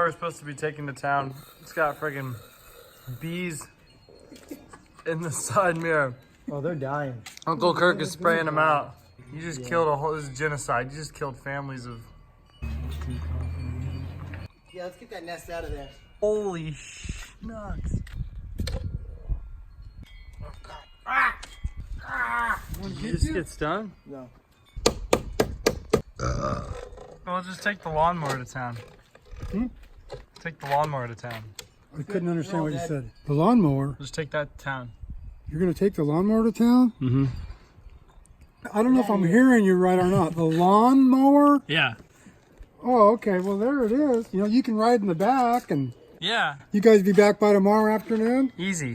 we're supposed to be taking to town. It's got friggin' bees in the side mirror. Oh, they're dying. Uncle Kirk is spraying them out. You just killed a whole, this is genocide. You just killed families of... Yeah, let's get that nest out of there. Holy schnucks. Did you just get stung? No. Well, just take the lawnmower to town. Take the lawnmower to town. I couldn't understand what you said. The lawnmower? Just take that to town. You're going to take the lawnmower to town? Mm-hmm. I don't know if I'm hearing you right or not. The lawnmower? Yeah. Oh, okay. Well, there it is. You know, you can ride in the back, and Yeah. you guys be back by tomorrow afternoon? Easy.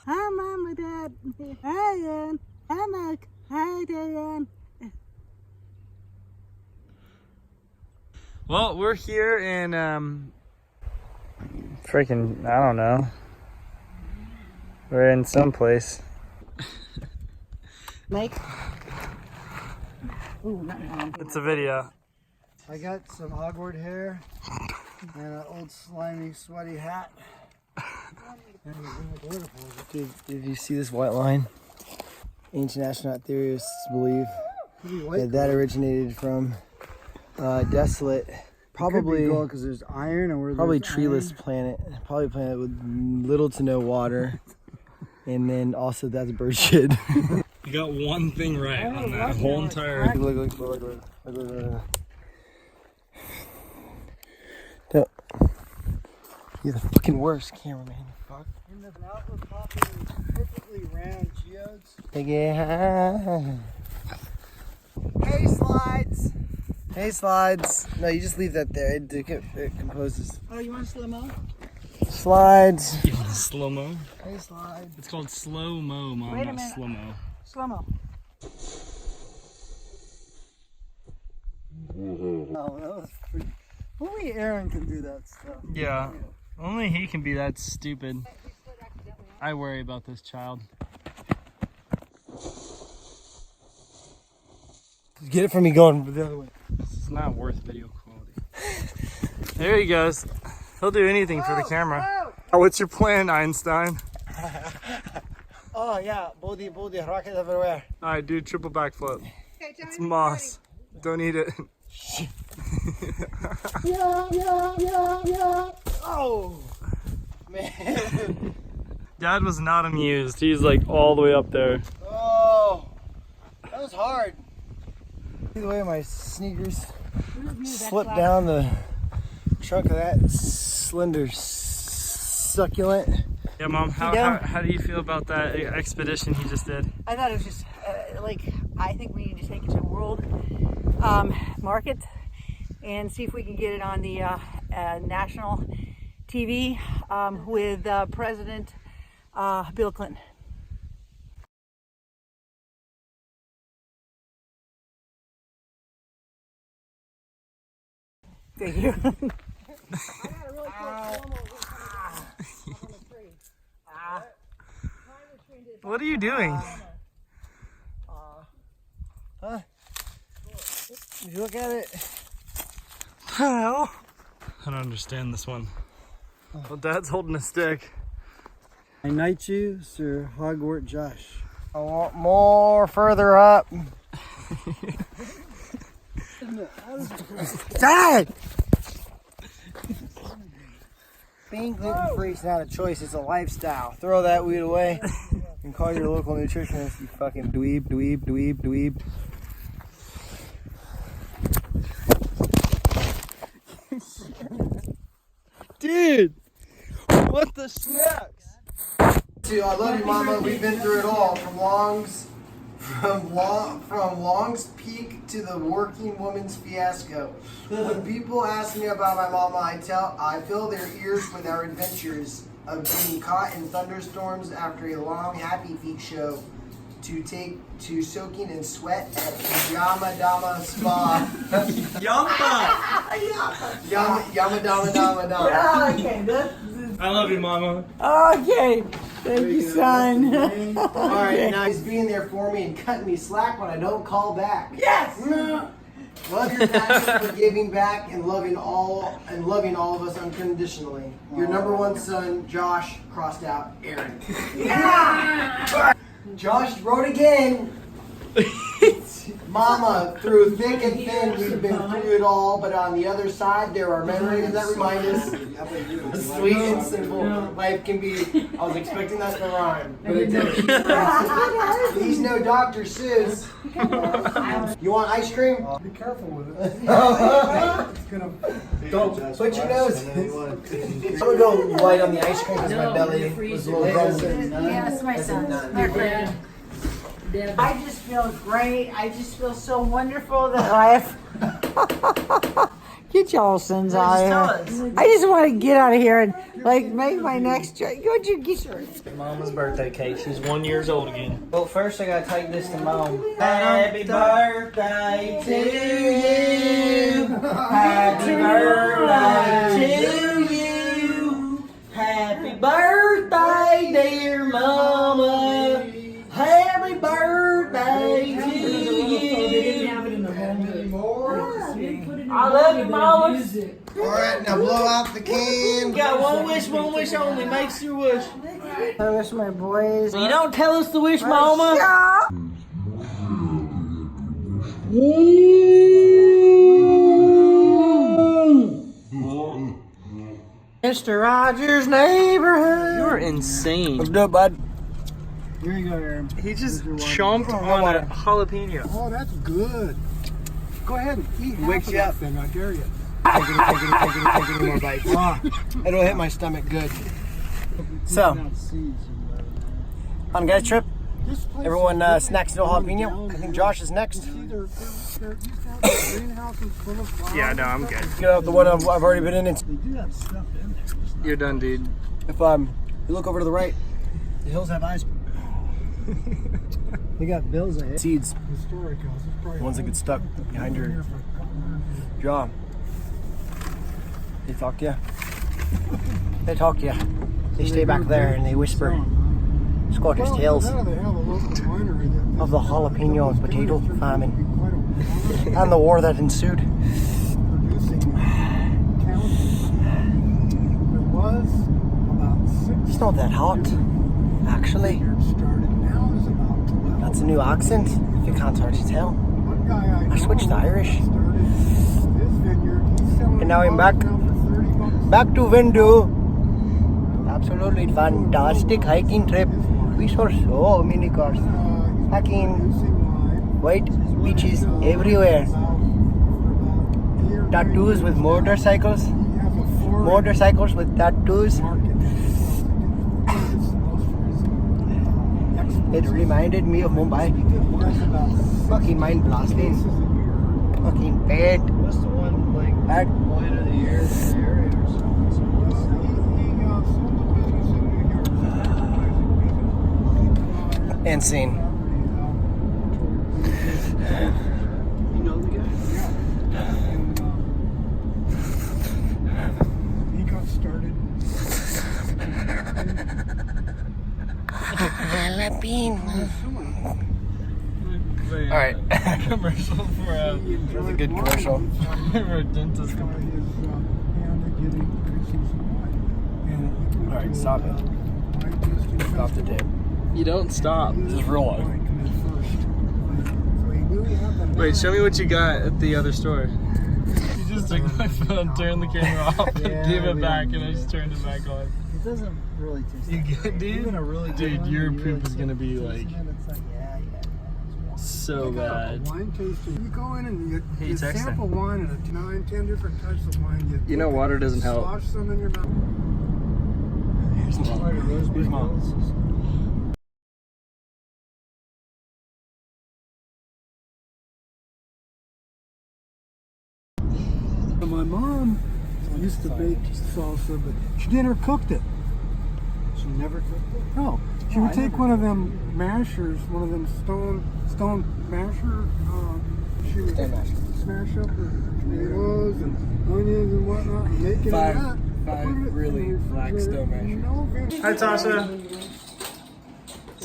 Hi, Mom and Dad. Hi, Ian. Hi, Mike. Hi, Diane. Well, we're here in, freaking, I don't know. We're in some place. Mike? Ooh, not Mom. It's a video. I got some hogwort hair and an old slimy, sweaty hat. Did you see this white line? Ancient astronaut theorists believe that originated from desolate, probably because there's iron, and we're probably treeless planet, probably a planet with little to no water, and then also that's bird shit. You got one thing right on that whole entire... Look. Don't. You're the fucking worst cameraman. Fuck. In the mountain popping perfectly round geodes. Yeah. Hey, slides. Hey, slides. No, you just leave that there. It composes. Oh, you want slow-mo? Slides. Slow-mo? Hey, slides. It's called slow-mo, Mom, Wait a not minute. slow-mo. Slow-mo. Oh, that was pretty. Only Aaron can do that stuff. Yeah. Only he can be that stupid. I worry about this child. Get it from me going the other way. It's not worth video quality. There he goes. He'll do anything for the camera. Oh, what's your plan, Einstein? Oh yeah, booty, rocket everywhere. Alright, do triple backflip. Okay, It's moss. Don't eat it. Yeah. Oh, man. Dad was not amused. He's like all the way up there. Oh, that was hard. Either way, my sneakers slipped down the trunk of that slender succulent. Yeah, Mom, how do you feel about that expedition he just did? I thought it was just, I think we need to take it to the world market and see if we can get it on the national TV with President Bill Clinton. Thank you. What are you doing? Huh? Did you look at it? Hell? I don't understand this one. Well, Dad's holding a stick. I knight you, Sir Hogwart Josh. I want more further up. Dad! Being gluten-free is not a choice, it's a lifestyle. Throw that weed away and call your local nutritionist, you fucking dweeb. Dude! What the snacks? Dude, I love you, Mama. We've been through it all, from Long's Peak to the working woman's fiasco. When people ask me about my mama, I fill their ears with our adventures of being caught in thunderstorms after a long Happy Feet show, to soaking in sweat at Yamadama Spa. Yamadama. Okay, I love you, Mama. okay. Thank you, son. Alright, now he's being there for me and cutting me slack when I don't call back. Yes! Love your passion for giving back and loving all of us unconditionally. Your number one son, Josh, crossed out Aaron. Josh wrote again. Mama, through thick and thin, we've been through it all, but on the other side, there are memories that remind us how sweet and simple life can be. I was expecting that to rhyme, but it didn't. He's no Dr. Seuss. You want ice cream? Be careful with it. Don't put your nose in. I'm gonna go light on the ice cream because my belly was a little grumbly. Yeah, that's my son. My friend. I just feel great. I just feel so wonderful that I have. Get y'all sins out of here. I just want to get out of here and like make my next drink. What'd you get your? Mama's birthday cake. She's 1 year old again. Well, first I gotta take this to Mom. Happy birthday to you. Happy birthday to you. Happy birthday, dear Mama. Happy birthday to you. I love you, Mama. Alright, now blow out the can. You got one wish only. Makes your wish. I wish my boys. You don't tell us the wish, Mama. Mr. Rogers' neighborhood. You're insane. What's up, bud? Here you go, Aaron. He just chomped on a jalapeno. Oh, that's good. Go ahead and eat half Wakes of you that up. thing, I dare you. Take it more bites. It'll hit my stomach good. So, on guys trip, everyone snacks no jalapeno. I think Josh is next. Yeah, no, I'm good. Get out the one I've already been in. They do have stuff in there. You're done, dude. If you look over to the right, the hills have eyes. They got bills ahead. Seeds, Historic house. It's probably the ones that get stuck behind your jaw. They talk to you. They talk to you. They stay back there and they whisper Scottish tales They have a local winery that of the jalapeno and potato famine quite a and the war that ensued. producing town. It was about 6 It's not that hot, actually. years started. Now is about 12. That's a new accent, if you can't already tell. One guy I switched to Irish. started his vineyard. He's selling And now I'm back. now for $30. Back to Windu. Absolutely fantastic hiking trip. We saw so many cars. Hiking, Producing wine. white beaches everywhere. Tattoos with motorcycles. He has a foreign Motorcycles with tattoos. market. It reminded me of Mumbai. Fucking mind blasting. Fucking bad. What's the one, like, Bad. wine of the year in the area or something? Insane. You know the guy? He got started. All right. Commercial for a That was a good commercial. for a dentist. Try his hand at getting producing some wine. All right, stop it. Stop the tape. You don't stop. This is real life. Wait, show me what you got at the other store. You just took my phone, turned the camera off, and gave it back, and I just turned it back on. It doesn't really taste You get, dude? Even a really good Dude, one, your you really poop is gonna be like It's like, yeah. so bad. Wine tasting. You go in and Hey, you text sample wine at 9, 10 different types of wine. You know water doesn't help. Slosh some in your mouth. Here's mom. My mom used to bake salsa, but she never cooked it. She never cooked it? No, she would take one of them mashers, one of them stone masher. She would Stone masher. smash up her tomatoes and onions and whatnot, and make it in that. Five Put it in really the black refrigerator. stone mashers. No vinegar. Hi, Tasha.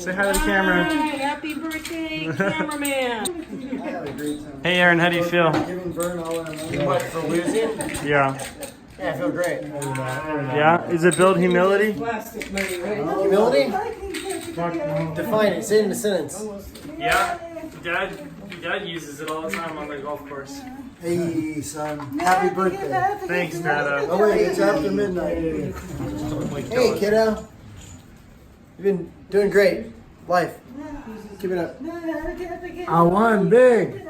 Say hi to the camera. Happy birthday, cameraman. I had a great time. Hey, Aaron, how do you feel? Giving Vern all our money. What, for losing? Yeah. Yeah, I feel great. Yeah? Is it build humility? Plastic money, right? Humility? Define it. Say it in a sentence. Yeah. Dad uses it all the time on the golf course. Hey, son. Happy birthday. Thanks, Dada. Oh, wait, it's after midnight. Hey, kiddo. You've been doing great. Life. Keep it up. I won big.